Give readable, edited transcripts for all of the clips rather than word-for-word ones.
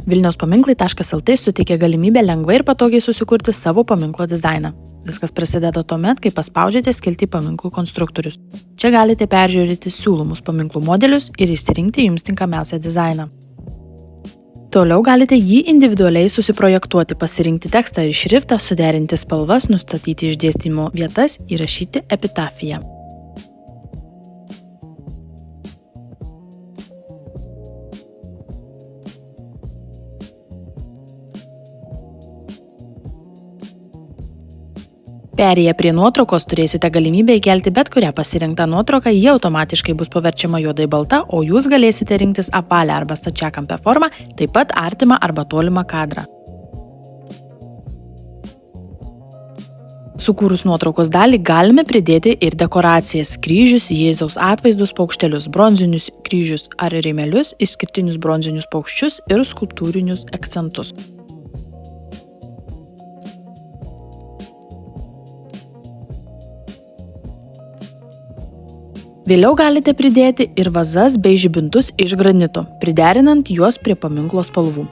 Vilniaus paminklai.lt suteikia galimybę lengvai ir patogiai susikurti savo paminklo dizainą. Viskas prasideda tuomet, kai paspaudžiate skiltį paminklų konstruktorius. Čia galite peržiūrėti siūlomus paminklų modelius ir išsirinkti jums tinkamiausią dizainą. Toliau galite jį individualiai susiprojektuoti, pasirinkti tekstą ir šriftą, suderinti spalvas, nustatyti išdėstymo vietas, įrašyti epitafiją. Perėję prie nuotraukos turėsite galimybę įkelti bet kurią pasirinktą nuotrauką, ji automatiškai bus paverčiama juodai balta, o jūs galėsite rinktis apvalią arba stačiakampę formą, taip pat artimą arba tolimą kadrą. Sukūrus nuotraukos dalį galime pridėti ir dekoracijas – kryžius, Jėzaus atvaizdus, paukštelius, bronzinius kryžius ar rėmelius, išskirtinius bronzinius paukščius ir skulptūrinius akcentus. Vėliau galite pridėti ir vazas bei žibintus iš granito, priderinant juos prie paminklo spalvų.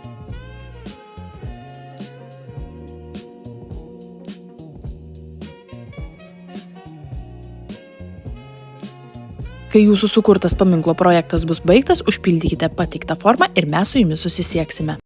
Kai jūsų sukurtas paminklo projektas bus baigtas, užpildykite pateiktą formą ir mes su jumis susisieksime.